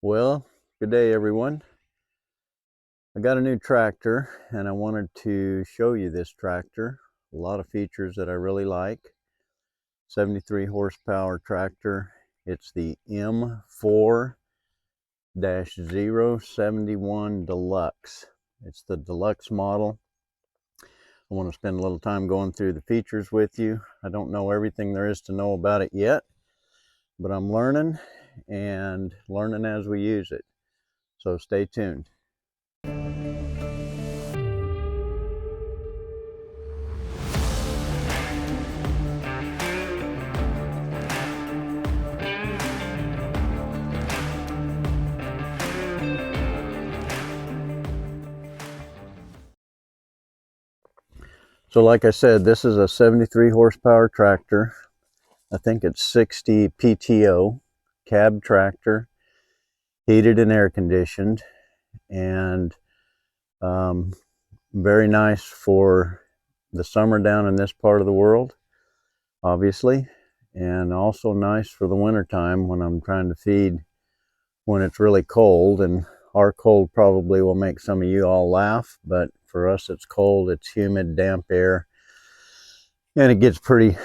Well, good day everyone. I got a new tractor and I wanted to show you this tractor. A lot of features that I really like. 73 horsepower tractor. It's the M4-071 Deluxe. It's the deluxe model. I want to spend a little time going through the features with you. I don't know everything there is to know about it yet, but I'm learning and learning as we use it. So stay tuned. So like I said, this is a 73 horsepower tractor. I think it's 60 PTO, cab tractor, heated and air conditioned, and very nice for the summer down in this part of the world, obviously, and also nice for the winter time when I'm trying to feed when it's really cold. And our cold probably will make some of you all laugh, but for us it's cold, it's humid, damp air, and it gets pretty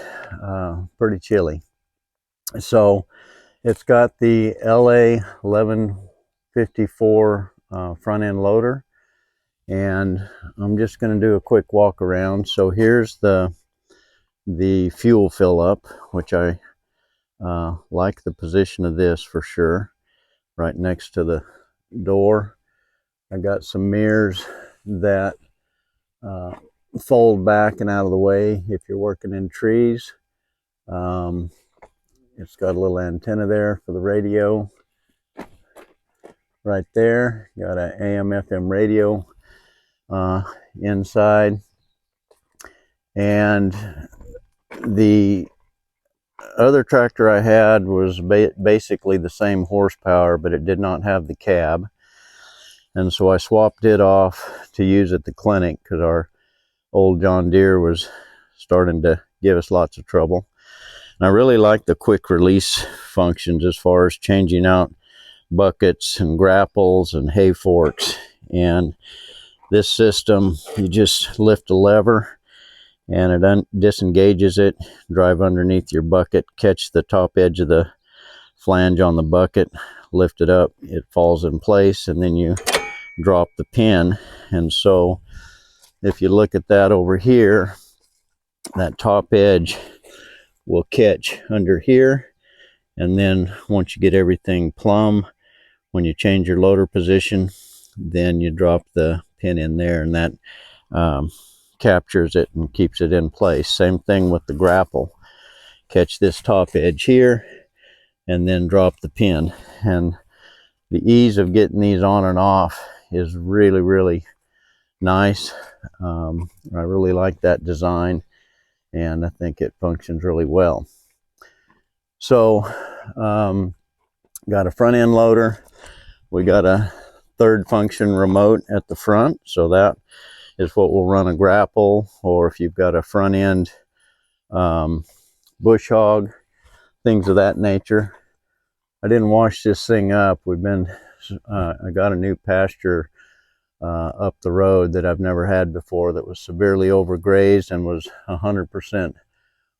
chilly. So it's got the LA 1154 front end loader, and I'm just going to do a quick walk around. So here's the fuel fill up, which I like the position of this for sure, right next to the door. I got some mirrors that fold back and out of the way if you're working in trees. It's got a little antenna there for the radio right there. Got an AM/FM radio inside, and the other tractor I had was basically the same horsepower, but it did not have the cab, and so I swapped it off to use at the clinic because our old John Deere was starting to give us lots of trouble. And I really like the quick release functions as far as changing out buckets and grapples and hay forks. And this system, you just lift a lever and it disengages it, drive underneath your bucket, catch the top edge of the flange on the bucket, lift it up, it falls in place, and then you drop the pin. And so if you look at that over here, that top edge will catch under here, and then once you get everything plumb, when you change your loader position, then you drop the pin in there, and that captures it and keeps it in place. Same thing with the grapple. Catch this top edge here and then drop the pin. And the ease of getting these on and off is really nice. I really like that design, and I think it functions really well. So got a front end loader. We got a third function remote at the front, so that is what will run a grapple, or if you've got a front end bush hog, things of that nature. I didn't wash this thing up. I got a new pasture up the road that I've never had before, that was severely overgrazed and was 100%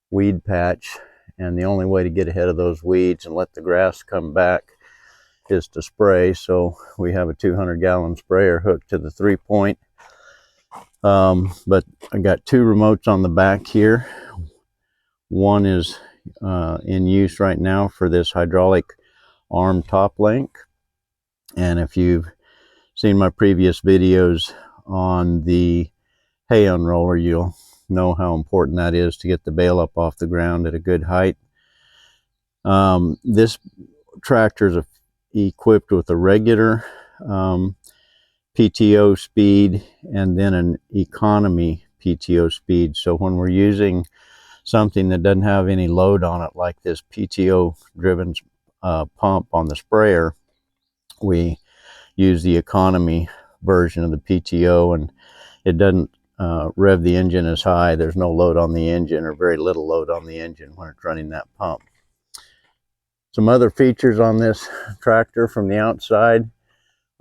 weed patch, and the only way to get ahead of those weeds and let the grass come back is to spray. So we have a 200-gallon sprayer hooked to the 3-point. But I got two remotes on the back here. One is in use right now for this hydraulic arm top link, and if you've seen my previous videos on the hay unroller, you'll know how important that is to get the bale up off the ground at a good height. This tractor is equipped with a regular PTO speed and then an economy PTO speed. So when we're using something that doesn't have any load on it, like this PTO driven pump on the sprayer, we use the economy version of the PTO, and it doesn't rev the engine as high. There's no load on the engine, or very little load on the engine when it's running that pump. Some other features on this tractor from the outside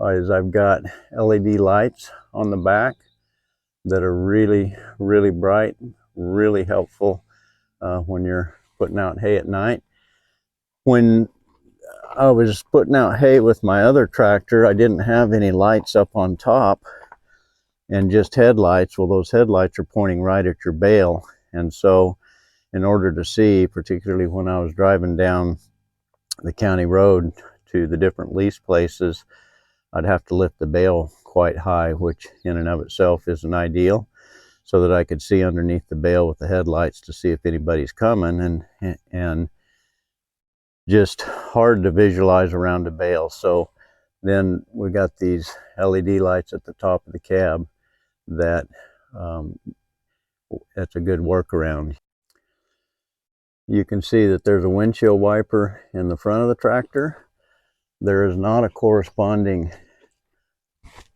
is I've got LED lights on the back that are really, really bright, really helpful when you're putting out hay at night. When I was putting out hay with my other tractor, I didn't have any lights up on top and just headlights. Well, those headlights are pointing right at your bale. And so in order to see, particularly when I was driving down the county road to the different lease places, I'd have to lift the bale quite high, which in and of itself isn't ideal, so that I could see underneath the bale with the headlights to see if anybody's coming, and just hard to visualize around a bale. So then we got these LED lights at the top of the cab that that's a good workaround. You can see that there's a windshield wiper in the front of the tractor. There is not a corresponding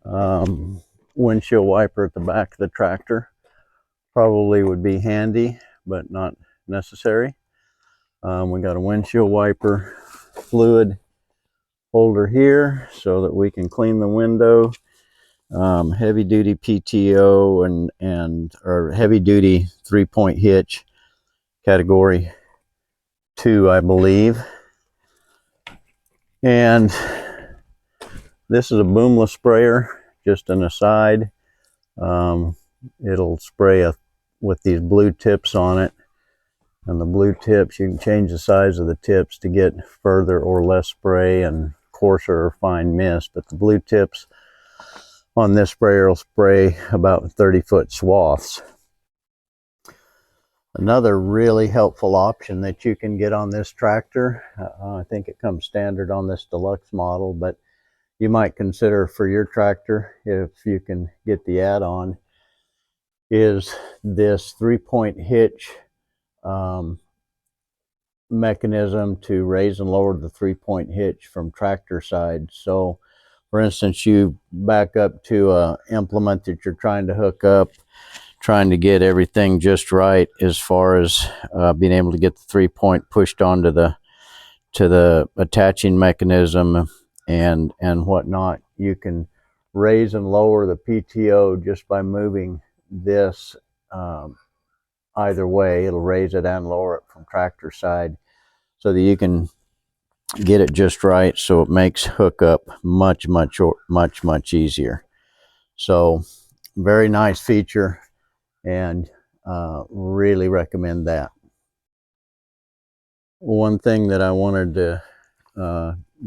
windshield wiper at the back of the tractor. Probably would be handy, but not necessary. We got a windshield wiper fluid holder here so that we can clean the window. Heavy duty PTO or heavy duty 3-point hitch, category 2, I believe. And this is a boomless sprayer, just an aside. It'll spray with these blue tips on it. And the blue tips, you can change the size of the tips to get further or less spray and coarser or fine mist. But the blue tips on this sprayer will spray about 30-foot swaths. Another really helpful option that you can get on this tractor, I think it comes standard on this deluxe model, but you might consider for your tractor, if you can get the add-on, is this 3-point hitch mechanism to raise and lower the 3-point hitch from tractor side. So for instance, you back up to an implement that you're trying to hook up, trying to get everything just right as far as being able to get the 3-point pushed onto the attaching mechanism and whatnot. You can raise and lower the PTO just by moving this either way. It'll raise it and lower it from tractor side so that you can get it just right, so it makes hookup much easier. So very nice feature, and really recommend that. One thing that I wanted to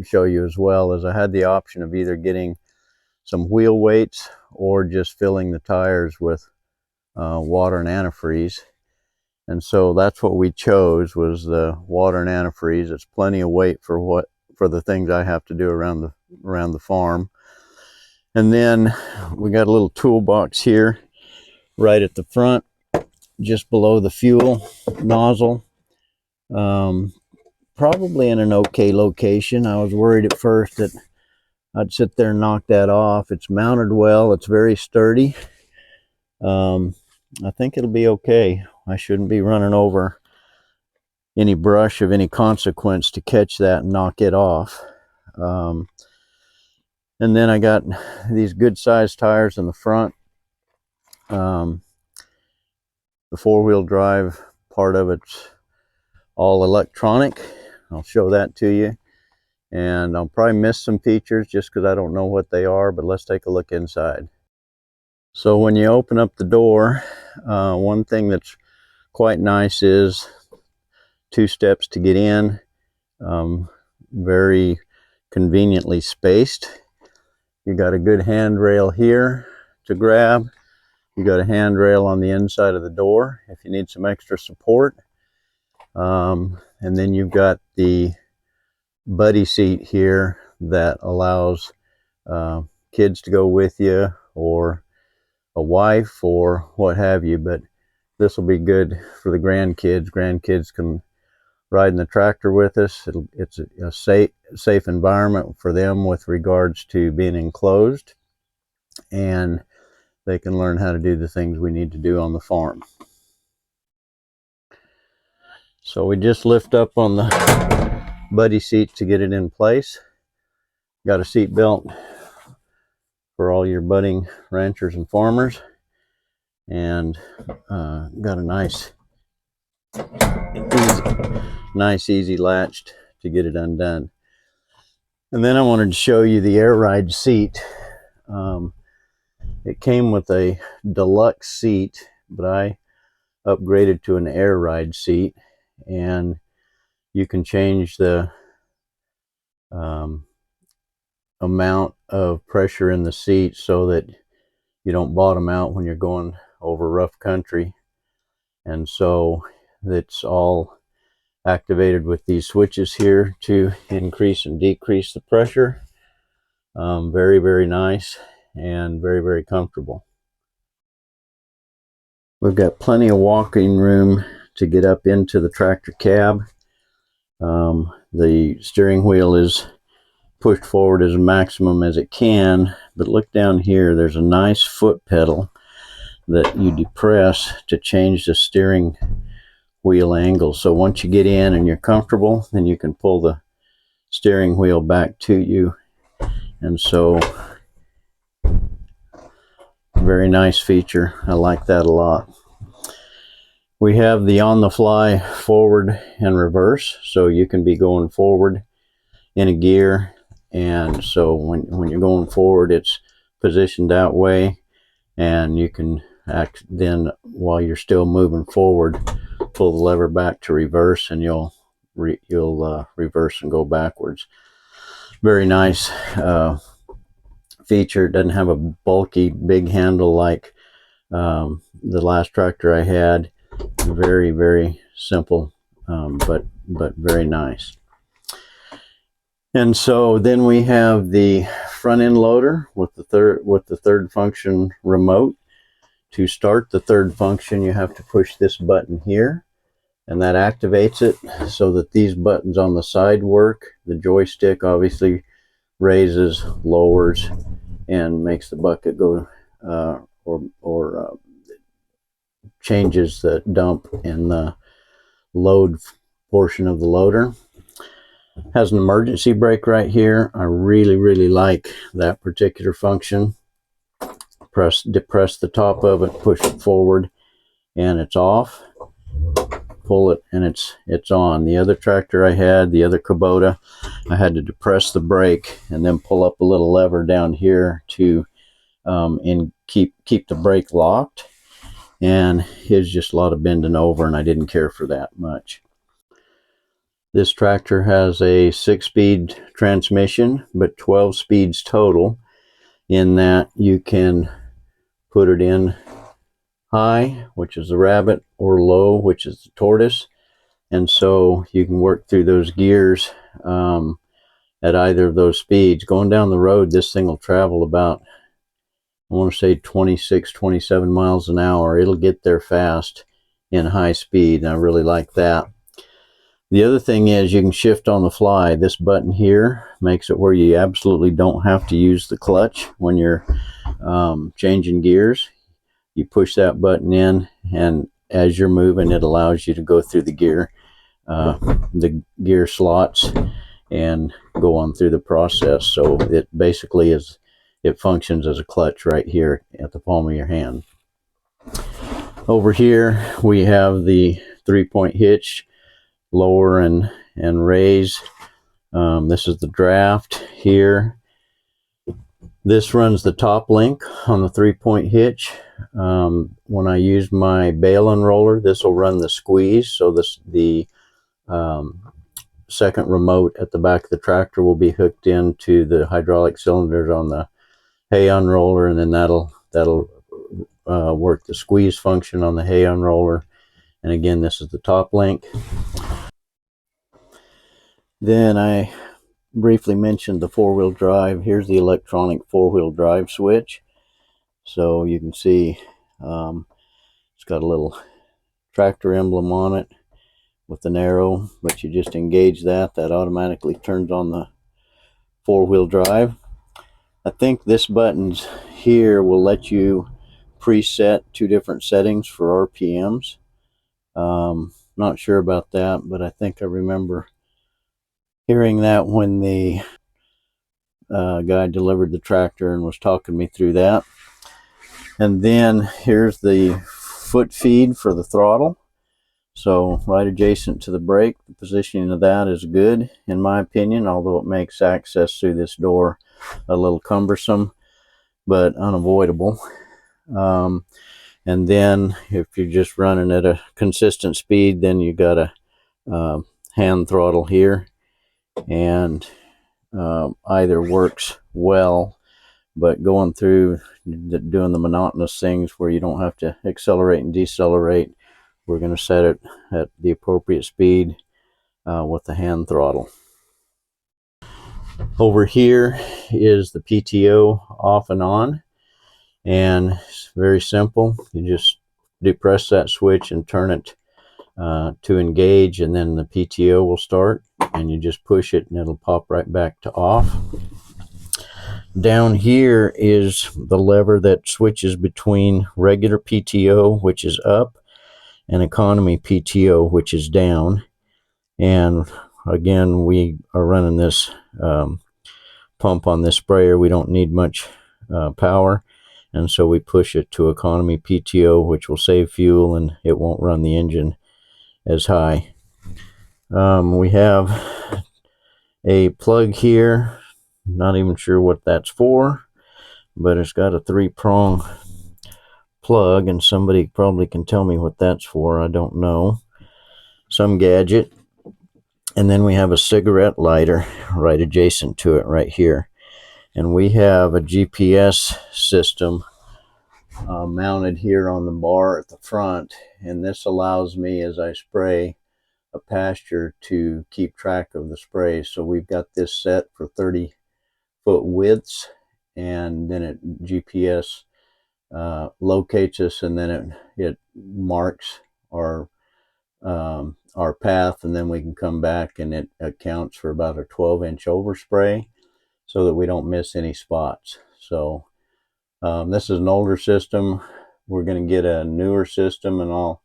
show you as well is I had the option of either getting some wheel weights or just filling the tires with water and antifreeze. And so that's what we chose, was the water and antifreeze. It's plenty of weight for the things I have to do around the farm. And then we got a little toolbox here right at the front, just below the fuel nozzle. Probably in an okay location. I was worried at first that I'd sit there and knock that off. It's mounted well. It's very sturdy. I think it'll be okay. I shouldn't be running over any brush of any consequence to catch that and knock it off. And then I got these good sized tires in the front. The 4-wheel drive part of it's all electronic. I'll show that to you. And I'll probably miss some features just because I don't know what they are, but let's take a look inside. So when you open up the door, one thing that's quite nice is 2 steps to get in, very conveniently spaced. You got a good handrail here to grab. You got a handrail on the inside of the door if you need some extra support. And then you've got the buddy seat here that allows kids to go with you, or a wife, or what have you. But this will be good for the grandkids. Grandkids can ride in the tractor with us. It's a safe environment for them with regards to being enclosed, and they can learn how to do the things we need to do on the farm. So we just lift up on the buddy seat to get it in place. Got a seat belt for all your budding ranchers and farmers, and got a nice easy latch to get it undone. And then I wanted to show you the air ride seat. It came with a deluxe seat, but I upgraded to an air ride seat, and you can change the amount of pressure in the seat so that you don't bottom out when you're going over rough country. And so it's all activated with these switches here to increase and decrease the pressure. Very, very nice and very, very comfortable. We've got plenty of walking room to get up into the tractor cab. The steering wheel is pushed forward as maximum as it can, but look down here, there's a nice foot pedal that you depress to change the steering wheel angle. So once you get in and you're comfortable, then you can pull the steering wheel back to you. And so, very nice feature. I like that a lot. We have the on-the-fly forward and reverse, so you can be going forward in a gear, and so when you're going forward, it's positioned that way, and you can then while you're still moving forward, pull the lever back to reverse, and you'll reverse and go backwards. Very nice feature. It doesn't have a bulky big handle like the last tractor I had. Very, very simple, but very nice. And so then we have the front end loader with the third function remote. To start the third function, you have to push this button here, and that activates it so that these buttons on the side work. The joystick obviously raises, lowers, and makes the bucket go or changes the dump in the load portion of the loader. Has an emergency brake right here. I really like that particular function. Depress the top of it, push it forward, and it's off. Pull it and it's on. The other tractor I had, the other Kubota, I had to depress the brake and then pull up a little lever down here to keep the brake locked, and it's just a lot of bending over, and I didn't care for that much. This tractor has a 6-speed transmission, but 12 speeds total, in that you can put it in high, which is the rabbit, or low, which is the tortoise. And so you can work through those gears at either of those speeds. Going down the road, this thing will travel about, I want to say 26, 27 miles an hour. It'll get there fast in high speed, and I really like that. The other thing is you can shift on the fly. This button here makes it where you absolutely don't have to use the clutch when you're changing gears. You push that button in, and as you're moving, it allows you to go through the gear slots and go on through the process. So it basically it functions as a clutch right here at the palm of your hand. Over here we have the 3-point hitch, lower and raise. This is the draft here. This runs the top link on the 3-point hitch. When I use my bale unroller, this will run the squeeze. So the second remote at the back of the tractor will be hooked into the hydraulic cylinders on the hay unroller, and then that'll work the squeeze function on the hay unroller. And again, this is the top link. Then I briefly mentioned the 4-wheel drive. Here's the electronic 4-wheel drive switch. So you can see it's got a little tractor emblem on it with an arrow, but you just engage that automatically turns on the 4-wheel drive. I think this button's here will let you preset 2 different settings for RPMs. Not sure about that, but I think I remember hearing that when the guy delivered the tractor and was talking me through that. And then here's the foot feed for the throttle. So right adjacent to the brake, the positioning of that is good in my opinion, although it makes access through this door a little cumbersome, but unavoidable. And then if you're just running at a consistent speed, then you got a hand throttle here, and either works well, but going through doing the monotonous things where you don't have to accelerate and decelerate, we're going to set it at the appropriate speed with the hand throttle. Over here is the PTO off and on, and it's very simple. You just depress that switch and turn it to engage, and then the PTO will start, and you just push it and it'll pop right back to off. Down here is the lever that switches between regular PTO, which is up, and economy PTO, which is down. And again, we are running this pump on this sprayer. We don't need much power, and so we push it to economy PTO, which will save fuel and it won't run the engine as high. We have a plug here, not even sure what that's for, but it's got a 3-prong plug, and somebody probably can tell me what that's for. I don't know. Some gadget. And then we have a cigarette lighter right adjacent to it right here. And we have a GPS system mounted here on the bar at the front, and this allows me, as I spray a pasture, to keep track of the spray. So we've got this set for 30-foot widths, and then it GPS locates us, and then it marks our path, and then we can come back and it accounts for about a 12-inch overspray so that we don't miss any spots. So this is an older system. We're going to get a newer system, and I'll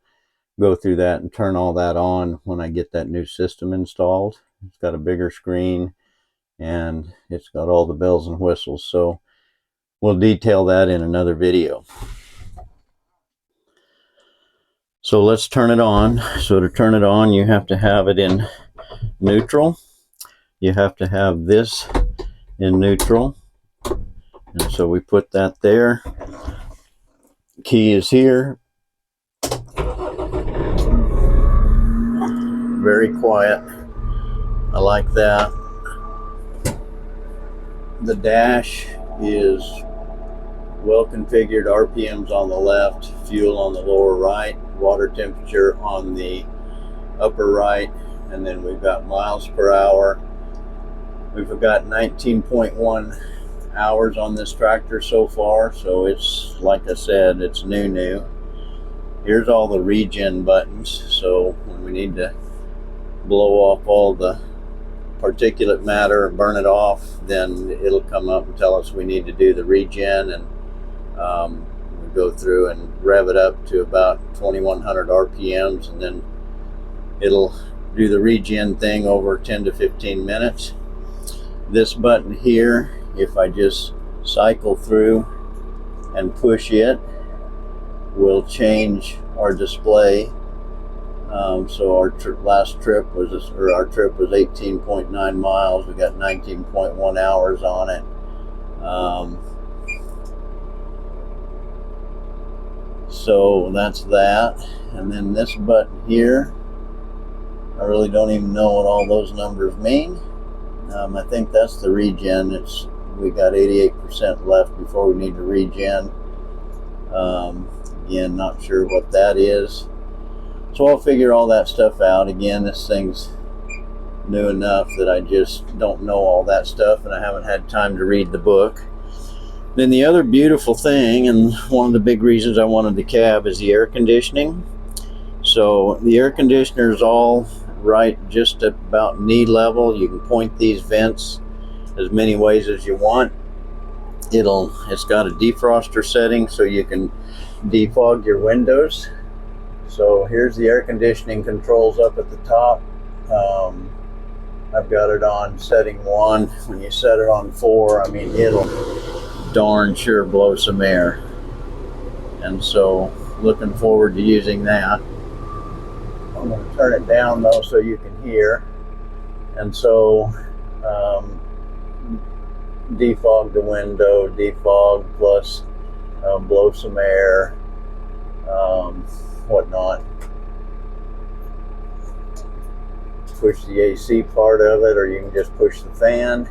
go through that and turn all that on when I get that new system installed. It's got a bigger screen and it's got all the bells and whistles, so we'll detail that in another video. So let's turn it on. So to turn it on, you have to have it in neutral. You have to have this in neutral, and so we put that there. Key is here. Very quiet. I like that. The dash is well configured. RPMs on the left, fuel on the lower right, water temperature on the upper right, and then we've got miles per hour. We've got 19.1 hours on this tractor so far, so it's, like I said, it's new. Here's all the regen buttons, so when we need to blow off all the particulate matter and burn it off, then it'll come up and tell us we need to do the regen, and we go through and rev it up to about 2100 RPMs, and then it'll do the regen thing over 10 to 15 minutes. This button here, if I just cycle through and push it, will change our display. So our last trip was, or our trip was 18.9 miles. We got 19.1 hours on it. So that's that. And then this button here, I really don't even know what all those numbers mean. I think that's the regen. We got 88% left before we need to regen. Again, not sure what that is. So I'll figure all that stuff out. Again, this thing's new enough that I just don't know all that stuff, and I haven't had time to read the book. Then the other beautiful thing, and one of the big reasons I wanted the cab, is the air conditioning. So the air conditioner is all right just about knee level. You can point these vents as many ways as you want. It's got a defroster setting so you can defog your windows. So here's the air conditioning controls up at the top. I've got it on setting 1. When you set it on 4, I mean, it'll darn sure blow some air. And so, looking forward to using that. I'm going to turn it down though so you can hear. And so, defog the window, defog plus blow some air, whatnot. Push the AC part of it, or you can just push the fan,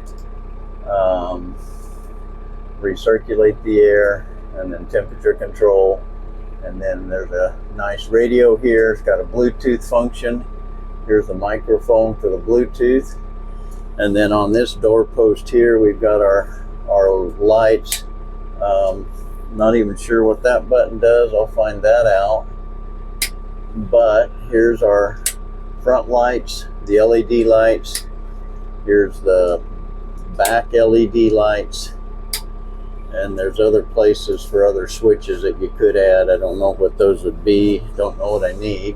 recirculate the air, and then temperature control. And then there's a nice radio here. It's got a Bluetooth function. Here's the microphone for the Bluetooth. And then on this doorpost here, we've got our lights. Not even sure what that button does. I'll find that out. But here's our front lights, the LED lights. Here's the back LED lights. And there's other places for other switches that you could add. I don't know what those would be. Don't know what I need.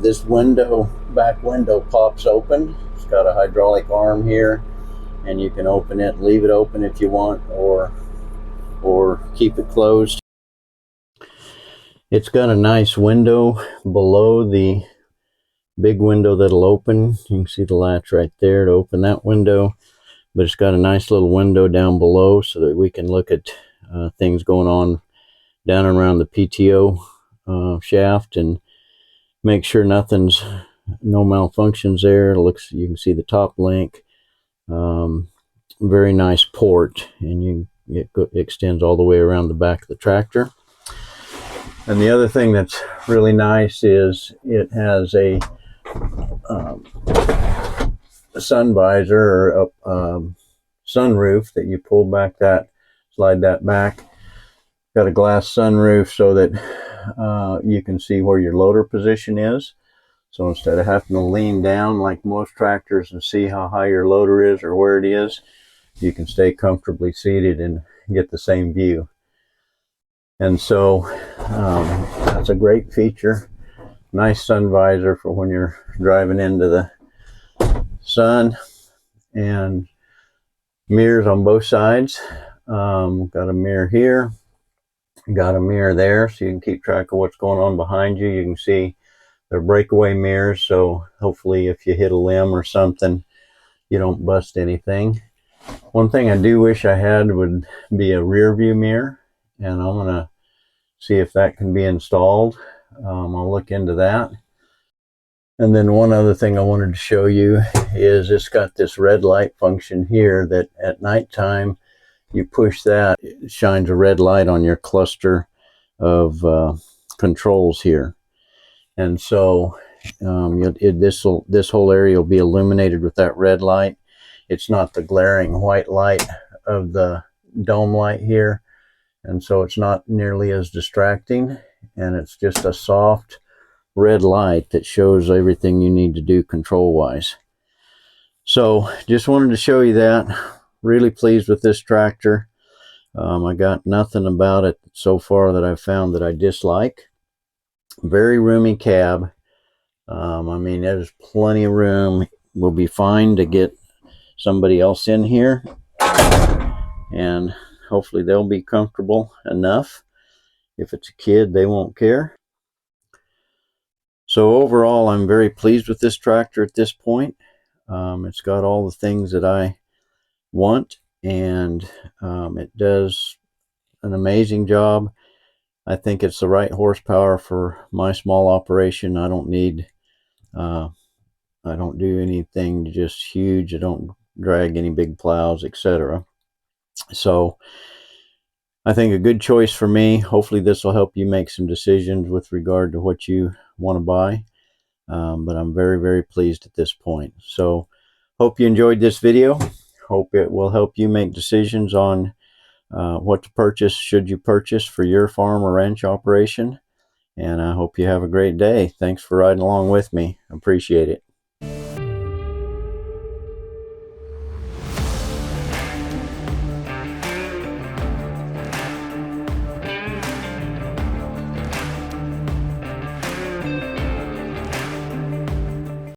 This window, back window, pops open. It's got a hydraulic arm here, and you can open it, leave it open if you want, or keep it closed. It's got a nice window below the big window that'll open. You can see the latch right there to open that window. But it's got a nice little window down below so that we can look at things going on down and around the PTO shaft and make sure no malfunctions there. It looks, you can see the top link. Very nice port, and it extends all the way around the back of the tractor. And the other thing that's really nice is it has a sun visor, or a sunroof that you pull back, slide that back. Got a glass sunroof so that you can see where your loader position is. So instead of having to lean down like most tractors and see how high your loader is or where it is, you can stay comfortably seated and get the same view. And so that's a great feature. Nice sun visor for when you're driving into the sun, and mirrors on both sides. Got a mirror here, got a mirror there, so you can keep track of what's going on behind you. You can see they're breakaway mirrors, so hopefully if you hit a limb or something, you don't bust anything. One thing I do wish I had would be a rear view mirror, and I'm gonna see if that can be installed. I'll look into that. And then one other thing I wanted to show you is it's got this red light function here that at nighttime you push that, it shines a red light on your cluster of controls here. And so this whole area will be illuminated with that red light. It's not the glaring white light of the dome light here, and so it's not nearly as distracting, and it's just a soft red light that shows everything you need to do control wise. So just wanted to show you that. Really pleased with this tractor. I got nothing about it so far that I've found that I dislike. Very roomy cab. I mean, there's plenty of room. We'll be fine to get somebody else in here, and hopefully they'll be comfortable enough. If it's a kid, they won't care. So overall, I'm very pleased with this tractor at this point. It's got all the things that I want, and it does an amazing job. I think it's the right horsepower for my small operation. I don't need, I don't do anything just huge. I don't drag any big plows, etc. So I think a good choice for me. Hopefully this will help you make some decisions with regard to what you want to buy. But I'm very, very pleased at this point. So hope you enjoyed this video. Hope it will help you make decisions on what to purchase, should you purchase for your farm or ranch operation. And I hope you have a great day. Thanks for riding along with me. Appreciate it.